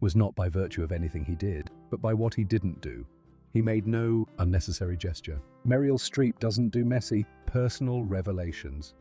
was not by virtue of anything he did, but by what he didn't do. He made no unnecessary gesture. Meryl Streep doesn't do messy, personal revelations.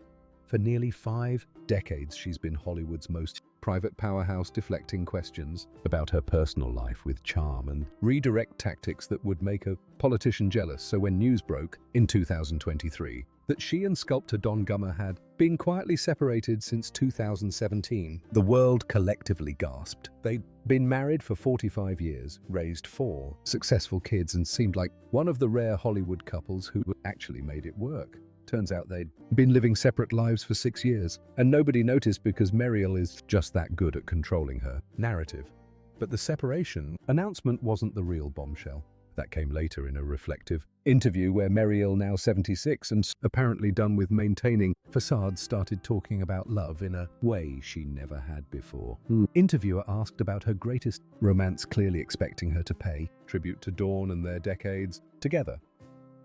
For nearly 5 decades, she's been Hollywood's most private powerhouse, deflecting questions about her personal life with charm and redirect tactics that would make a politician jealous. So when news broke in 2023 that she and sculptor Don Gummer had been quietly separated since 2017, the world collectively gasped. They'd been married for 45 years, raised 4 successful kids, and seemed like one of the rare Hollywood couples who actually made it work. Turns out they'd been living separate lives for 6 years, and nobody noticed because Meryl is just that good at controlling her narrative. But the separation announcement wasn't the real bombshell. That came later in a reflective interview where Meryl, now 76 and apparently done with maintaining facades, started talking about love in a way she never had before. Interviewer asked about her greatest romance, clearly expecting her to pay tribute to Dawn and their decades together.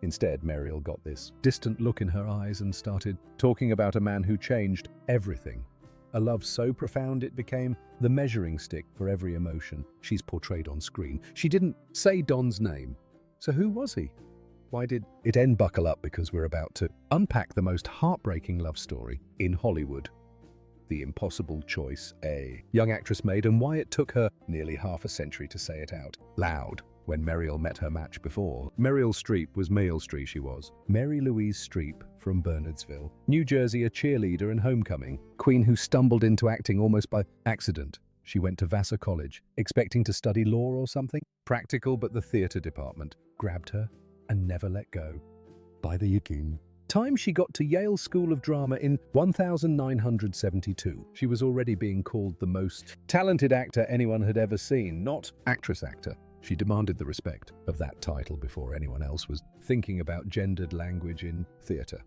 Instead, Meryl got this distant look in her eyes and started talking about a man who changed everything. A love so profound it became the measuring stick for every emotion she's portrayed on screen. She didn't say Don's name. So who was he? Why did it end? Buckle up, because we're about to unpack the most heartbreaking love story in Hollywood. The impossible choice a young actress made, and why it took her nearly half a century to say it out loud. When Meryl met her match before, Meryl Streep was Meryl Streep. She was Mary Louise Streep from Bernardsville, New Jersey, a cheerleader and homecoming queen who stumbled into acting almost by accident. She went to Vassar College, expecting to study law or something practical, but the theater department grabbed her and never let go. By the time she got to Yale School of Drama in 1972, she was already being called the most talented actor anyone had ever seen, not actress-actor. She demanded the respect of that title before anyone else was thinking about gendered language in theater.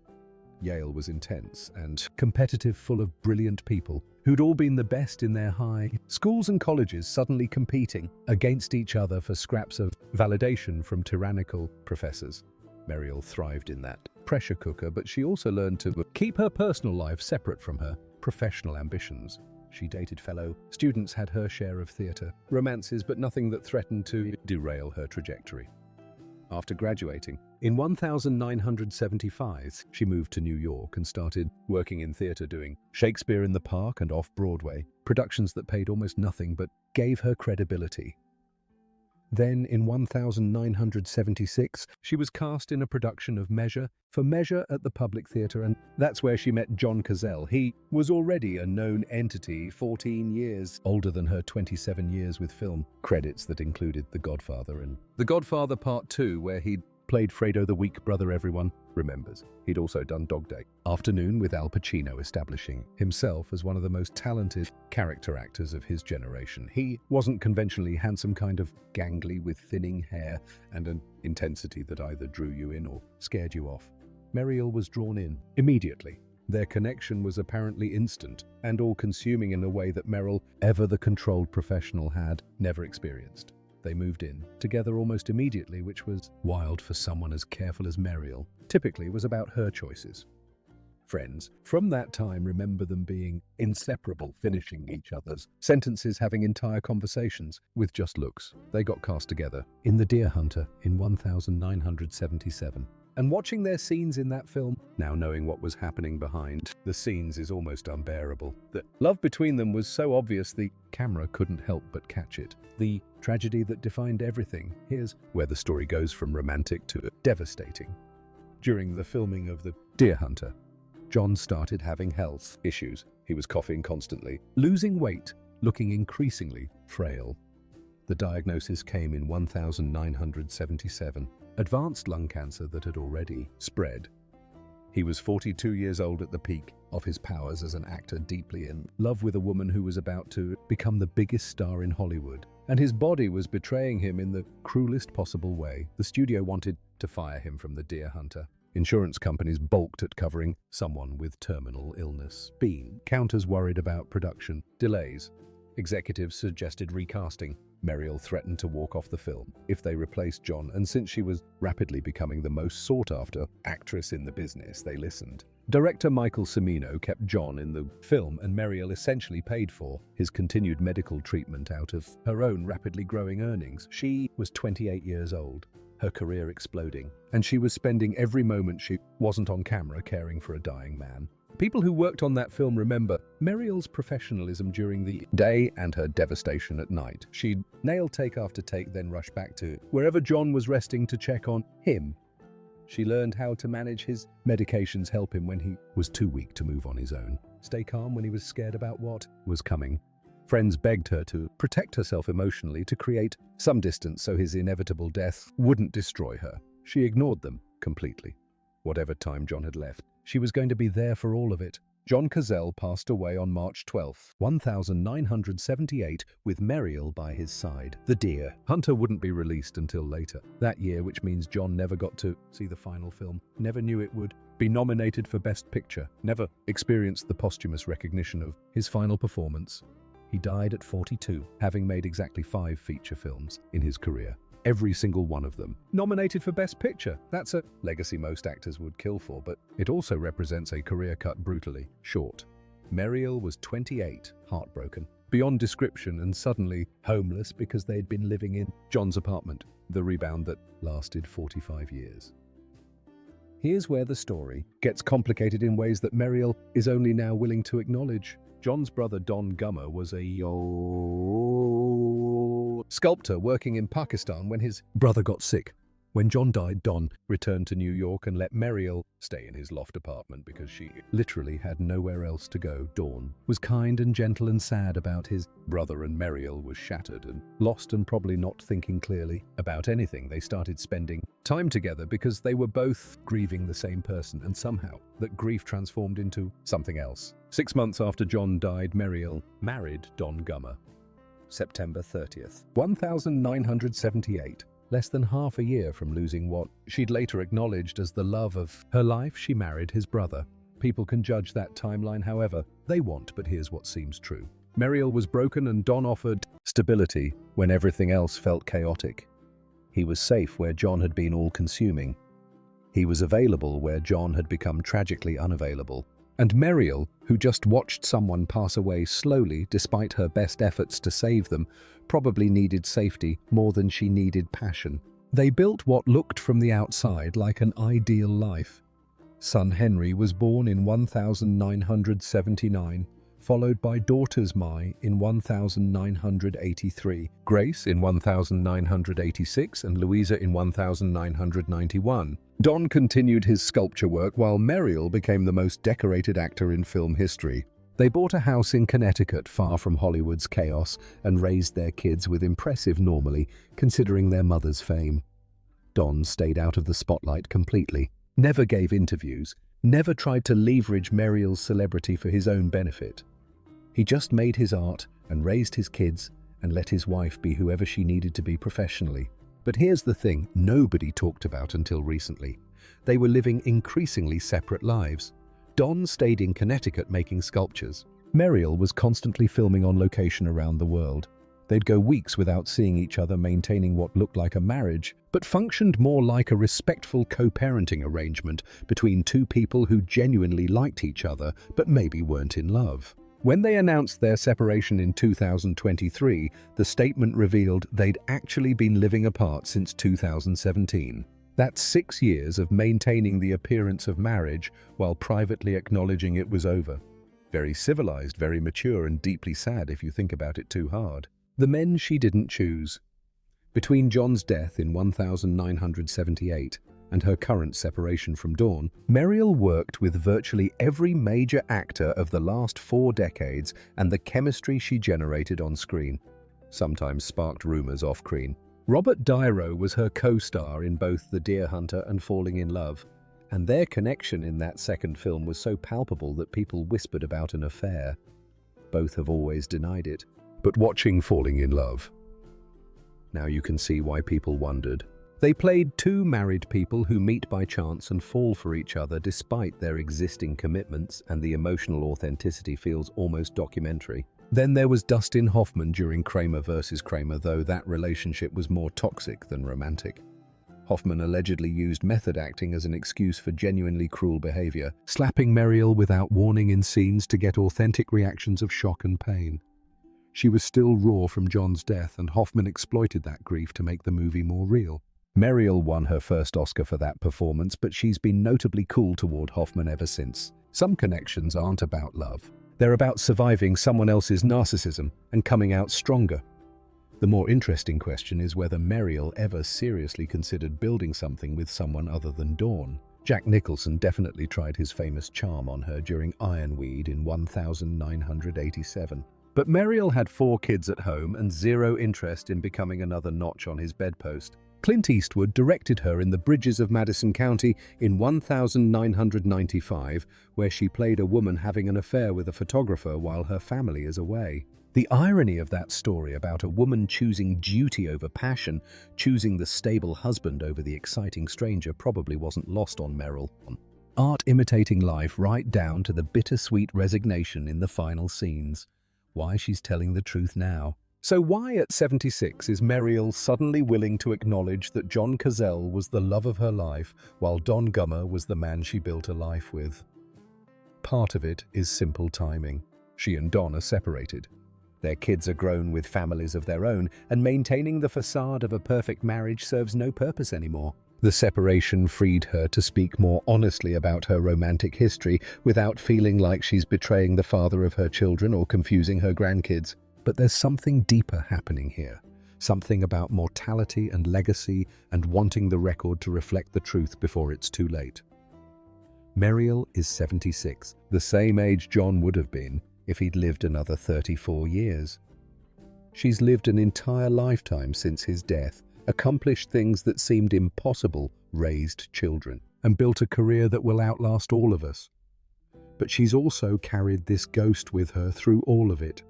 Yale was intense and competitive, full of brilliant people who'd all been the best in their high schools and colleges, suddenly competing against each other for scraps of validation from tyrannical professors. Meryl thrived in that pressure cooker, but she also learned to keep her personal life separate from her professional ambitions. She dated fellow students, had her share of theater romances, but nothing that threatened to derail her trajectory. After graduating in 1975, she moved to New York and started working in theater, doing Shakespeare in the Park and off-Broadway, productions that paid almost nothing but gave her credibility. Then, in 1976, she was cast in a production of Measure for Measure at the Public Theatre, and that's where she met John Cazale. He was already a known entity, 14 years older than her, 27 years with film credits that included The Godfather and The Godfather Part 2, where he'd played Fredo, the weak brother everyone remembers. He'd also done Dog Day Afternoon with Al Pacino, establishing himself as one of the most talented character actors of his generation. He wasn't conventionally handsome, kind of gangly with thinning hair and an intensity that either drew you in or scared you off. Meryl was drawn in immediately. Their connection was apparently instant and all-consuming in a way that Meryl, ever the controlled professional, had never experienced. They moved in together almost immediately, which was wild for someone as careful as Meryl. Typically was about her choices. Friends from that time remember them being inseparable, finishing each other's sentences, having entire conversations with just looks. They got cast together in The Deer Hunter in 1977. And watching their scenes in that film, now knowing what was happening behind the scenes, is almost unbearable. The love between them was so obvious the camera couldn't help but catch it. The tragedy that defined everything. Here's where the story goes from romantic to devastating. During the filming of The Deer Hunter, John started having health issues. He was coughing constantly, losing weight, looking increasingly frail. The diagnosis came in 1977. Advanced lung cancer that had already spread. He was 42 years old at the peak of his powers as an actor, deeply in love with a woman who was about to become the biggest star in Hollywood, and his body was betraying him in the cruelest possible way. The studio wanted to fire him from The Deer Hunter. Insurance companies balked at covering someone with terminal illness. Counters worried about production delays. Executives suggested recasting. Meryl threatened to walk off the film if they replaced John, and since she was rapidly becoming the most sought-after actress in the business, they listened. Director Michael Cimino kept John in the film, and Meryl essentially paid for his continued medical treatment out of her own rapidly growing earnings. She was 28 years old, her career exploding, and she was spending every moment she wasn't on camera caring for a dying man. People who worked on that film remember Meryl's professionalism during the day and her devastation at night. She'd nail take after take, then rush back to wherever John was resting to check on him. She learned how to manage his medications, help him when he was too weak to move on his own, stay calm when he was scared about what was coming. Friends begged her to protect herself emotionally, to create some distance so his inevitable death wouldn't destroy her. She ignored them completely. Whatever time John had left, she was going to be there for all of it. John Cazale passed away on March 12, 1978, with Meryl by his side. The Deer Hunter wouldn't be released until later that year, which means John never got to see the final film, never knew it would be nominated for Best Picture, never experienced the posthumous recognition of his final performance. He died at 42, having made exactly 5 feature films in his career. Every single one of them nominated for Best Picture. That's a legacy most actors would kill for, but it also represents a career cut brutally short. Meryl was 28, heartbroken beyond description, and suddenly homeless because they'd been living in John's apartment, the rebound that lasted 45 years. Here's where the story gets complicated in ways that Meryl is only now willing to acknowledge. John's brother Don Gummer was a sculptor working in Pakistan when his brother got sick. When John died, Don returned to New York and let Meryl stay in his loft apartment because she literally had nowhere else to go. Dawn was kind and gentle and sad about his brother, and Meryl was shattered and lost and probably not thinking clearly about anything. They started spending time together because they were both grieving the same person, and somehow that grief transformed into something else. 6 months after John died, Meryl married Don Gummer. September 30th, 1978. Less than half a year from losing what she'd later acknowledged as the love of her life, she married his brother. People can judge that timeline however they want, but here's what seems true. Meryl was broken and Don offered stability when everything else felt chaotic. He was safe where John had been all-consuming. He was available where John had become tragically unavailable. And Meryl, who just watched someone pass away slowly despite her best efforts to save them, probably needed safety more than she needed passion. They built what looked from the outside like an ideal life. Son Henry was born in 1979, followed by daughters Mai in 1983, Grace in 1986, and Louisa in 1991. Don continued his sculpture work while Meryl became the most decorated actor in film history. They bought a house in Connecticut, far from Hollywood's chaos, and raised their kids with impressive normalcy, considering their mother's fame. Don stayed out of the spotlight completely, never gave interviews, never tried to leverage Meryl's celebrity for his own benefit. He just made his art and raised his kids and let his wife be whoever she needed to be professionally. But here's the thing nobody talked about until recently. They were living increasingly separate lives. Don stayed in Connecticut making sculptures. Meryl was constantly filming on location around the world. They'd go weeks without seeing each other, maintaining what looked like a marriage, but functioned more like a respectful co-parenting arrangement between two people who genuinely liked each other but maybe weren't in love. When they announced their separation in 2023, the statement revealed they'd actually been living apart since 2017. That's 6 years of maintaining the appearance of marriage while privately acknowledging it was over. Very civilized, very mature, and deeply sad if you think about it too hard. The men she didn't choose. Between John's death in 1978 and her current separation from Dawn, Meryl worked with virtually every major actor of the last 4 decades, and the chemistry she generated on screen sometimes sparked rumors off-screen. Robert De Niro was her co-star in both The Deer Hunter and Falling in Love, and their connection in that second film was so palpable that people whispered about an affair. Both have always denied it. But watching Falling in Love, now you can see why people wondered. They played 2 married people who meet by chance and fall for each other despite their existing commitments, and the emotional authenticity feels almost documentary. Then there was Dustin Hoffman during Kramer versus Kramer, though that relationship was more toxic than romantic. Hoffman allegedly used method acting as an excuse for genuinely cruel behavior, slapping Meryl without warning in scenes to get authentic reactions of shock and pain. She was still raw from John's death, and Hoffman exploited that grief to make the movie more real. Meryl won her first Oscar for that performance, but she's been notably cool toward Hoffman ever since. Some connections aren't about love. They're about surviving someone else's narcissism and coming out stronger. The more interesting question is whether Meryl ever seriously considered building something with someone other than Dawn. Jack Nicholson definitely tried his famous charm on her during Ironweed in 1987. But Meryl had 4 kids at home and zero interest in becoming another notch on his bedpost. Clint Eastwood directed her in The Bridges of Madison County in 1995, where she played a woman having an affair with a photographer while her family is away. The irony of that story about a woman choosing duty over passion, choosing the stable husband over the exciting stranger, probably wasn't lost on Meryl. Art imitating life right down to the bittersweet resignation in the final scenes. Why she's telling the truth now. So why at 76 is Meryl suddenly willing to acknowledge that John Cazale was the love of her life while Don Gummer was the man she built a life with? Part of it is simple timing. She and Don are separated. Their kids are grown with families of their own, and maintaining the facade of a perfect marriage serves no purpose anymore. The separation freed her to speak more honestly about her romantic history without feeling like she's betraying the father of her children or confusing her grandkids. But there's something deeper happening here. Something about mortality and legacy and wanting the record to reflect the truth before it's too late. Meryl is 76, the same age John would have been if he'd lived another 34 years. She's lived an entire lifetime since his death, accomplished things that seemed impossible, raised children, and built a career that will outlast all of us. But she's also carried this ghost with her through all of it.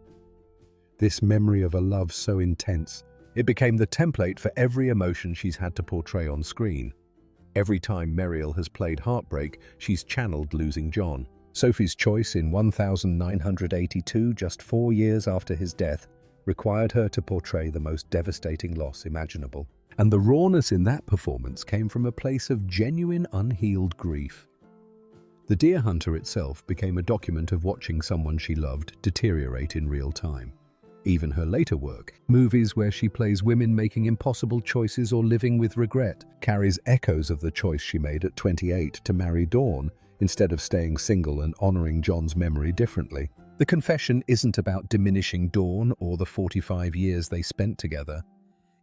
This memory of a love so intense, it became the template for every emotion she's had to portray on screen. Every time Meryl has played heartbreak, she's channeled losing John. Sophie's Choice in 1982, just 4 years after his death, required her to portray the most devastating loss imaginable. And the rawness in that performance came from a place of genuine unhealed grief. The Deer Hunter itself became a document of watching someone she loved deteriorate in real time. Even her later work, movies where she plays women making impossible choices or living with regret, carries echoes of the choice she made at 28 to marry Dawn, instead of staying single and honoring John's memory differently. The confession isn't about diminishing Dawn or the 45 years they spent together.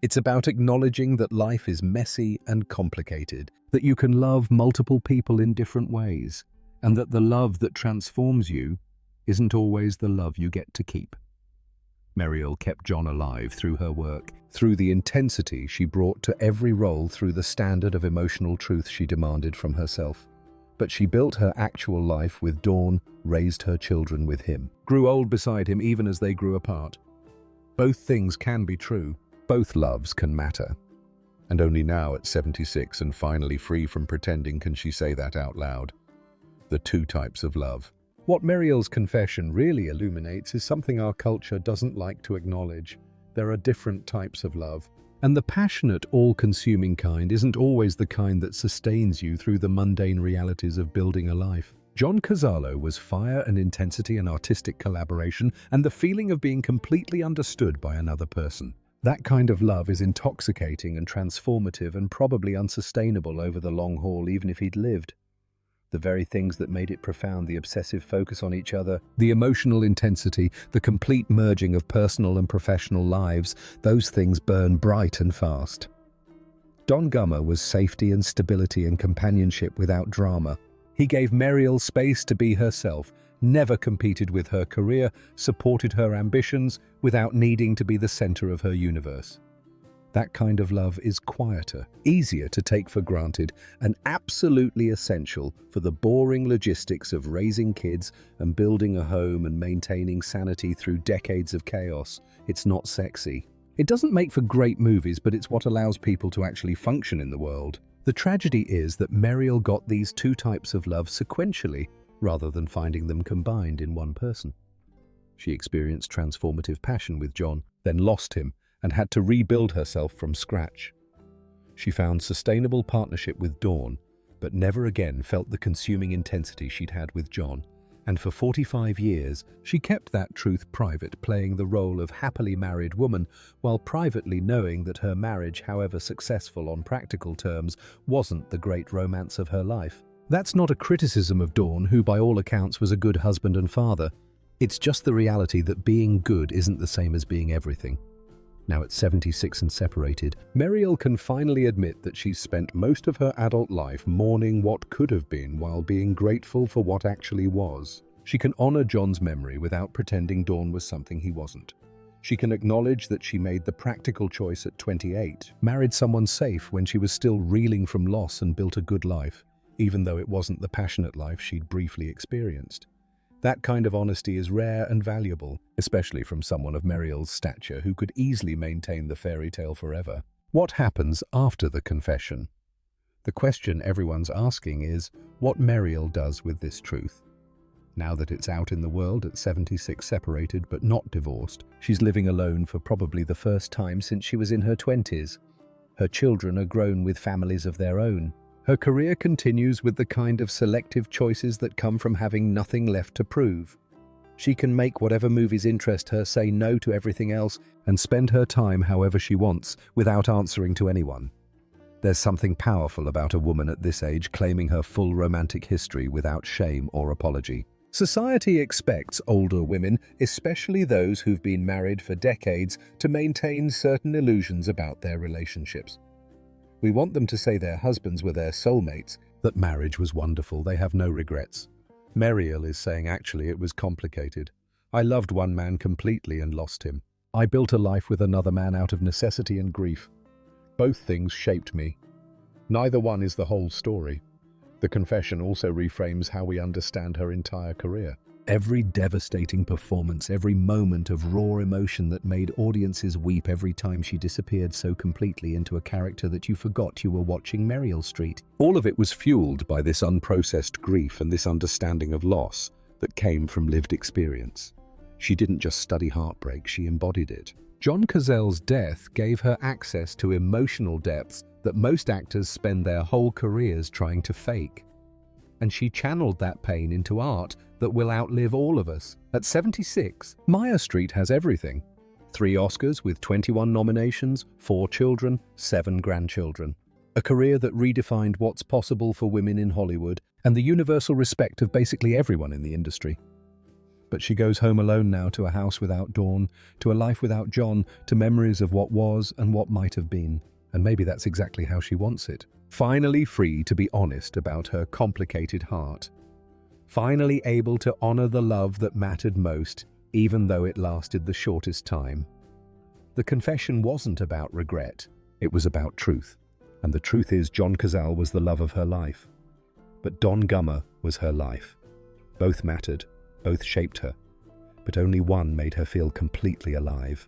It's about acknowledging that life is messy and complicated, that you can love multiple people in different ways, and that the love that transforms you isn't always the love you get to keep. Meryl kept John alive through her work, through the intensity she brought to every role, through the standard of emotional truth she demanded from herself. But she built her actual life with Dawn, raised her children with him, grew old beside him even as they grew apart. Both things can be true. Both loves can matter. And only now at 76 and finally free from pretending can she say that out loud. The 2 types of love. What Meryl's confession really illuminates is something our culture doesn't like to acknowledge. There are different types of love. And the passionate, all-consuming kind isn't always the kind that sustains you through the mundane realities of building a life. John Cazale was fire and intensity and artistic collaboration and the feeling of being completely understood by another person. That kind of love is intoxicating and transformative and probably unsustainable over the long haul even if he'd lived. The very things that made it profound, the obsessive focus on each other, the emotional intensity, the complete merging of personal and professional lives, those things burn bright and fast. Don Gummer was safety and stability and companionship without drama. He gave Meryl space to be herself, never competed with her career, supported her ambitions without needing to be the center of her universe. That kind of love is quieter, easier to take for granted, and absolutely essential for the boring logistics of raising kids and building a home and maintaining sanity through decades of chaos. It's not sexy. It doesn't make for great movies, but it's what allows people to actually function in the world. The tragedy is that Meryl got these 2 types of love sequentially, rather than finding them combined in one person. She experienced transformative passion with John, then lost him and had to rebuild herself from scratch. She found sustainable partnership with Dawn, but never again felt the consuming intensity she'd had with John. And for 45 years, she kept that truth private, playing the role of happily married woman while privately knowing that her marriage, however successful on practical terms, wasn't the great romance of her life. That's not a criticism of Dawn, who by all accounts was a good husband and father. It's just the reality that being good isn't the same as being everything. Now at 76 and separated, Meryl can finally admit that she's spent most of her adult life mourning what could have been while being grateful for what actually was. She can honor John's memory without pretending Dawn was something he wasn't. She can acknowledge that she made the practical choice at 28, married someone safe when she was still reeling from loss, and built a good life, even though it wasn't the passionate life she'd briefly experienced. That kind of honesty is rare and valuable, especially from someone of Meryl's stature who could easily maintain the fairy tale forever. What happens after the confession? The question everyone's asking is what Meryl does with this truth. Now that it's out in the world at 76, separated but not divorced, she's living alone for probably the first time since she was in her 20s. Her children are grown with families of their own. Her career continues with the kind of selective choices that come from having nothing left to prove. She can make whatever movies interest her, say no to everything else, and spend her time however she wants without answering to anyone. There's something powerful about a woman at this age claiming her full romantic history without shame or apology. Society expects older women, especially those who've been married for decades, to maintain certain illusions about their relationships. We want them to say their husbands were their soulmates, that marriage was wonderful, they have no regrets. Meryl is saying actually it was complicated. I loved one man completely and lost him. I built a life with another man out of necessity and grief. Both things shaped me. Neither one is the whole story. The confession also reframes how we understand her entire career. Every devastating performance, every moment of raw emotion that made audiences weep every time she disappeared so completely into a character that you forgot you were watching Meryl Streep. All of it was fueled by this unprocessed grief and this understanding of loss that came from lived experience. She didn't just study heartbreak, she embodied it. John Cazale's death gave her access to emotional depths that most actors spend their whole careers trying to fake. And she channeled that pain into art that will outlive all of us. At 76, Meryl Streep has everything. 3 Oscars with 21 nominations, 4 children, 7 grandchildren. A career that redefined what's possible for women in Hollywood and the universal respect of basically everyone in the industry. But she goes home alone now, to a house without Dawn, to a life without John, to memories of what was and what might have been. And maybe that's exactly how she wants it. Finally free to be honest about her complicated heart. Finally able to honor the love that mattered most, even though it lasted the shortest time. The confession wasn't about regret, it was about truth. And the truth is, John Cazale was the love of her life. But Don Gummer was her life. Both mattered, both shaped her, but only one made her feel completely alive.